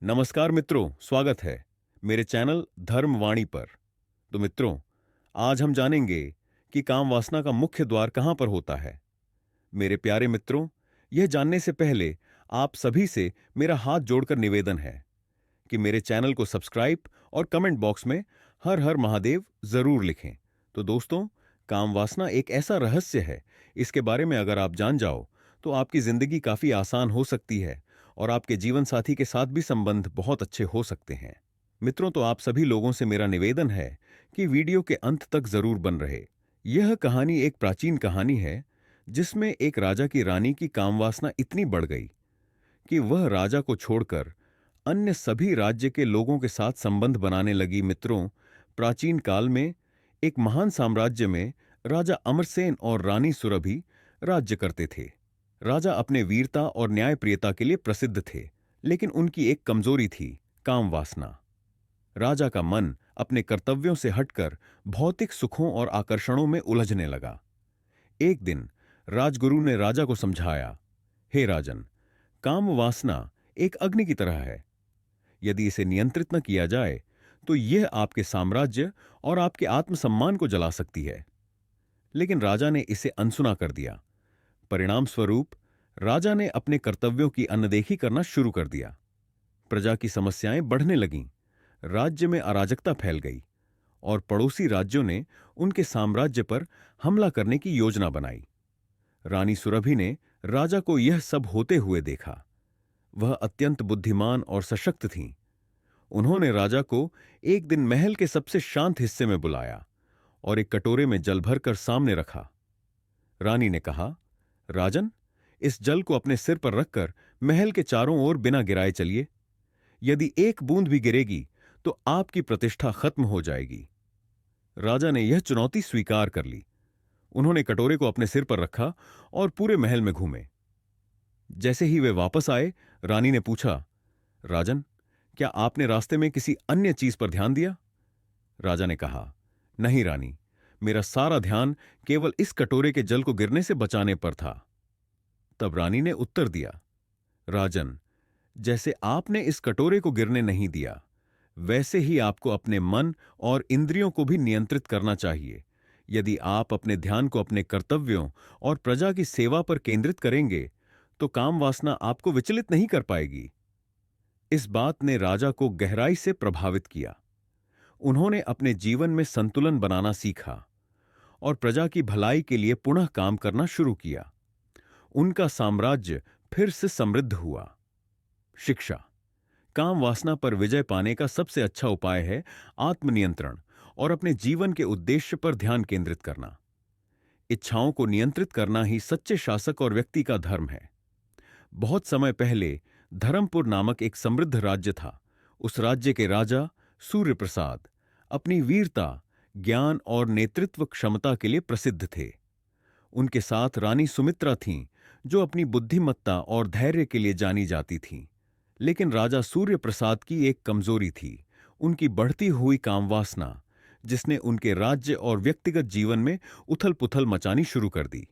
नमस्कार मित्रों, स्वागत है मेरे चैनल धर्मवाणी पर। तो मित्रों, आज हम जानेंगे कि काम वासना का मुख्य द्वार कहां पर होता है। मेरे प्यारे मित्रों, यह जानने से पहले आप सभी से मेरा हाथ जोड़कर निवेदन है कि मेरे चैनल को सब्सक्राइब और कमेंट बॉक्स में हर हर महादेव जरूर लिखें। तो दोस्तों, काम वासना एक ऐसा रहस्य है, इसके बारे में अगर आप जान जाओ तो आपकी जिंदगी काफी आसान हो सकती है और आपके जीवन साथी के साथ भी संबंध बहुत अच्छे हो सकते हैं। मित्रों, तो आप सभी लोगों से मेरा निवेदन है कि वीडियो के अंत तक जरूर बन रहे। यह कहानी एक प्राचीन कहानी है जिसमें एक राजा की रानी की कामवासना इतनी बढ़ गई कि वह राजा को छोड़कर अन्य सभी राज्य के लोगों के साथ संबंध बनाने लगी। मित्रों, प्राचीन काल में एक महान साम्राज्य में राजा अमरसेन और रानी सुरभि राज्य करते थे। राजा अपने वीरता और न्यायप्रियता के लिए प्रसिद्ध थे, लेकिन उनकी एक कमजोरी थी, काम वासना। राजा का मन अपने कर्तव्यों से हटकर भौतिक सुखों और आकर्षणों में उलझने लगा। एक दिन राजगुरु ने राजा को समझाया, हे राजन, काम वासना एक अग्नि की तरह है। यदि इसे नियंत्रित न किया जाए तो यह आपके साम्राज्य और आपके आत्मसम्मान को जला सकती है। लेकिन राजा ने इसे अनसुना कर दिया। परिणाम स्वरूप राजा ने अपने कर्तव्यों की अनदेखी करना शुरू कर दिया। प्रजा की समस्याएं बढ़ने लगीं, राज्य में अराजकता फैल गई और पड़ोसी राज्यों ने उनके साम्राज्य पर हमला करने की योजना बनाई। रानी सुरभि ने राजा को यह सब होते हुए देखा। वह अत्यंत बुद्धिमान और सशक्त थीं। उन्होंने राजा को एक दिन महल के सबसे शांत हिस्से में बुलाया और एक कटोरे में जल भरकर सामने रखा। रानी ने कहा, राजन, इस जल को अपने सिर पर रखकर महल के चारों ओर बिना गिराए चलिए। यदि एक बूंद भी गिरेगी तो आपकी प्रतिष्ठा खत्म हो जाएगी। राजा ने यह चुनौती स्वीकार कर ली। उन्होंने कटोरे को अपने सिर पर रखा और पूरे महल में घूमे। जैसे ही वे वापस आए, रानी ने पूछा, राजन, क्या आपने रास्ते में किसी अन्य चीज पर ध्यान दिया? राजा ने कहा, नहीं रानी, मेरा सारा ध्यान केवल इस कटोरे के जल को गिरने से बचाने पर था। तब रानी ने उत्तर दिया, राजन, जैसे आपने इस कटोरे को गिरने नहीं दिया, वैसे ही आपको अपने मन और इंद्रियों को भी नियंत्रित करना चाहिए। यदि आप अपने ध्यान को अपने कर्तव्यों और प्रजा की सेवा पर केंद्रित करेंगे तो काम वासना आपको विचलित नहीं कर पाएगी। इस बात ने राजा को गहराई से प्रभावित किया। उन्होंने अपने जीवन में संतुलन बनाना सीखा और प्रजा की भलाई के लिए पुनः काम करना शुरू किया। उनका साम्राज्य फिर से समृद्ध हुआ। शिक्षा। काम वासना पर विजय पाने का सबसे अच्छा उपाय है आत्मनियंत्रण और अपने जीवन के उद्देश्य पर ध्यान केंद्रित करना। इच्छाओं को नियंत्रित करना ही सच्चे शासक और व्यक्ति का धर्म है। बहुत समय पहले धर्मपुर नामक एक समृद्ध राज्य था। उस राज्य के राजा सूर्य प्रसाद अपनी वीरता, ज्ञान और नेतृत्व क्षमता के लिए प्रसिद्ध थे। उनके साथ रानी सुमित्रा थीं, जो अपनी बुद्धिमत्ता और धैर्य के लिए जानी जाती थीं। लेकिन राजा सूर्य प्रसाद की एक कमजोरी थी, उनकी बढ़ती हुई कामवासना, जिसने उनके राज्य और व्यक्तिगत जीवन में उथल-पुथल मचानी शुरू कर दी।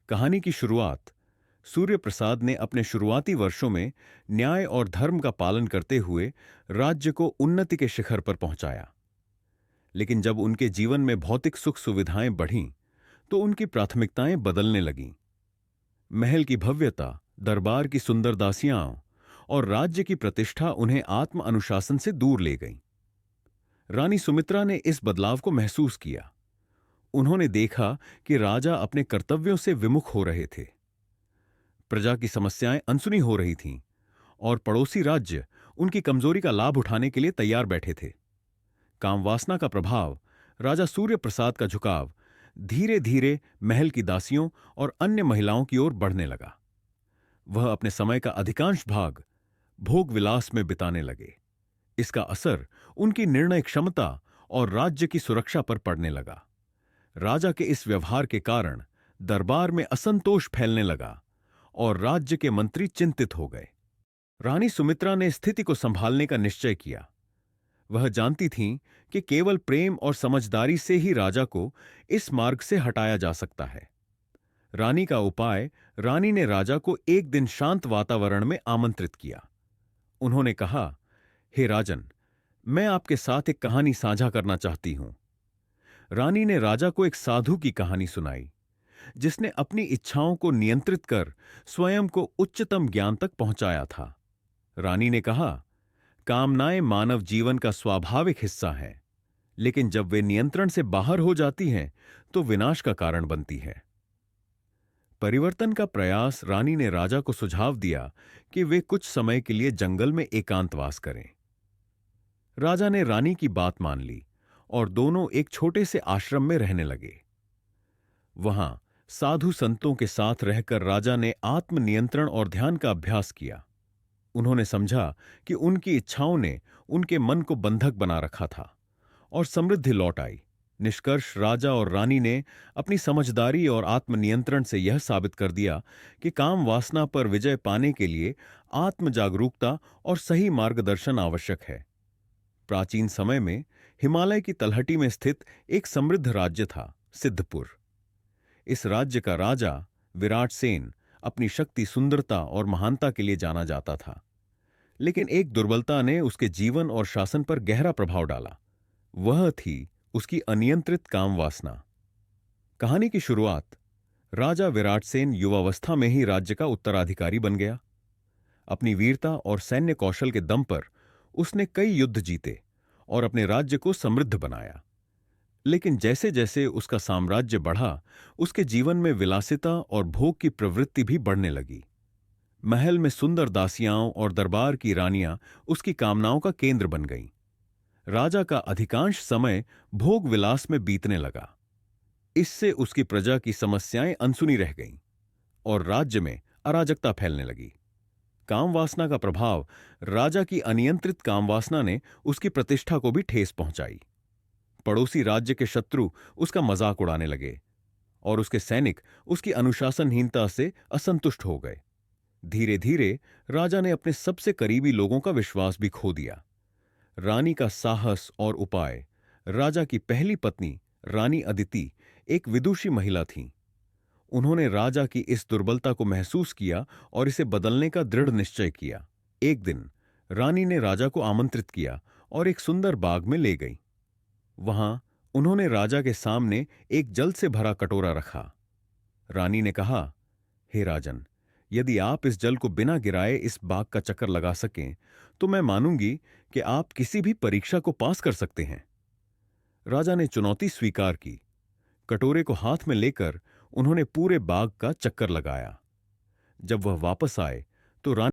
कहानी की शुरुआत। सूर्य प्रसाद ने अपने शुरुआती वर्षों में न्याय और धर्म का पालन करते हुए राज्य को उन्नति के शिखर पर पहुंचाया। लेकिन जब उनके जीवन में भौतिक सुख सुविधाएं बढ़ीं, तो उनकी प्राथमिकताएं बदलने लगीं। महल की भव्यता, दरबार की सुंदर दासियां और राज्य की प्रतिष्ठा उन्हें आत्म अनुशासन से दूर ले गई। रानी सुमित्रा ने इस बदलाव को महसूस किया। उन्होंने देखा कि राजा अपने कर्तव्यों से विमुख हो रहे थे। प्रजा की समस्याएं अनसुनी हो रही थीं और पड़ोसी राज्य उनकी कमजोरी का लाभ उठाने के लिए तैयार बैठे थे। कामवासना का प्रभाव, राजा सूर्य प्रसाद का झुकाव धीरे धीरे महल की दासियों और अन्य महिलाओं की ओर बढ़ने लगा। वह अपने समय का अधिकांश भाग भोग विलास में बिताने लगे। इसका असर उनकी निर्णय क्षमता और राज्य की सुरक्षा पर पड़ने लगा। राजा के इस व्यवहार के कारण दरबार में असंतोष फैलने लगा और राज्य के मंत्री चिंतित हो गए। रानी सुमित्रा ने स्थिति को संभालने का निश्चय किया। वह जानती थीं कि केवल प्रेम और समझदारी से ही राजा को इस मार्ग से हटाया जा सकता है। रानी का उपाय, रानी ने राजा को एक दिन शांत वातावरण में आमंत्रित किया उन्होंने कहा, हे राजन, मैं आपके साथ एक कहानी साझा करना चाहती हूं। रानी ने राजा को एक साधु की कहानी सुनाई, जिसने अपनी इच्छाओं को नियंत्रित कर स्वयं को उच्चतम ज्ञान तक पहुंचाया था। रानी ने कहा, कामनाएं मानव जीवन का स्वाभाविक हिस्सा हैं, लेकिन जब वे नियंत्रण से बाहर हो जाती हैं तो विनाश का कारण बनती है। परिवर्तन का प्रयास रानी ने राजा को सुझाव दिया कि वे कुछ समय के लिए जंगल में एकांतवास करें। राजा ने रानी की बात मान ली और दोनों एक छोटे से आश्रम में रहने लगे। वहां साधु संतों के साथ रहकर राजा ने आत्मनियंत्रण और ध्यान का अभ्यास किया। उन्होंने समझा कि उनकी इच्छाओं ने उनके मन को बंधक बना रखा था और समृद्धि लौट आई। निष्कर्ष, राजा और रानी ने अपनी समझदारी और आत्मनियंत्रण से यह साबित कर दिया कि काम वासना पर विजय पाने के लिए आत्म जागरूकता और सही मार्गदर्शन आवश्यक है। प्राचीन समय में हिमालय की तलहटी में स्थित एक समृद्ध राज्य था, सिद्धपुर। इस राज्य का राजा विराटसेन अपनी शक्ति, सुंदरता और महानता के लिए जाना जाता था। लेकिन एक दुर्बलता ने उसके जीवन और शासन पर गहरा प्रभाव डाला। वह थी उसकी अनियंत्रित काम वासना। कहानी की शुरुआत, राजा विराटसेन युवावस्था में ही राज्य का उत्तराधिकारी बन गया। अपनी वीरता और सैन्य कौशल के दम पर उसने कई युद्ध जीते और अपने राज्य को समृद्ध बनाया। लेकिन जैसे जैसे उसका साम्राज्य बढ़ा, उसके जीवन में विलासिता और भोग की प्रवृत्ति भी बढ़ने लगी। महल में सुंदर दासियाओं और दरबार की रानियां उसकी कामनाओं का केंद्र बन गईं। राजा का अधिकांश समय भोग विलास में बीतने लगा। इससे उसकी प्रजा की समस्याएं अनसुनी रह गईं और राज्य में अराजकता फैलने लगी। काम वासना का प्रभाव, राजा की अनियंत्रित काम वासना ने उसकी प्रतिष्ठा को भी ठेस पहुंचाई। पड़ोसी राज्य के शत्रु उसका मजाक उड़ाने लगे और उसके सैनिक उसकी अनुशासनहीनता से असंतुष्ट हो गए। धीरे धीरे राजा ने अपने सबसे करीबी लोगों का विश्वास भी खो दिया। रानी का साहस और उपाय। राजा की पहली पत्नी रानी अदिति एक विदुषी महिला थीं। उन्होंने राजा की इस दुर्बलता को महसूस किया और इसे बदलने का दृढ़ निश्चय किया। एक दिन रानी ने राजा को आमंत्रित किया और एक सुंदर बाग में ले गई। वहां उन्होंने राजा के सामने एक जल से भरा कटोरा रखा। रानी ने कहा, हे राजन, यदि आप इस जल को बिना गिराए इस बाग का चक्कर लगा सकें तो मैं मानूंगी कि आप किसी भी परीक्षा को पास कर सकते हैं। राजा ने चुनौती स्वीकार की। कटोरे को हाथ में लेकर उन्होंने पूरे बाग का चक्कर लगाया। जब वह वापस आए तो रानी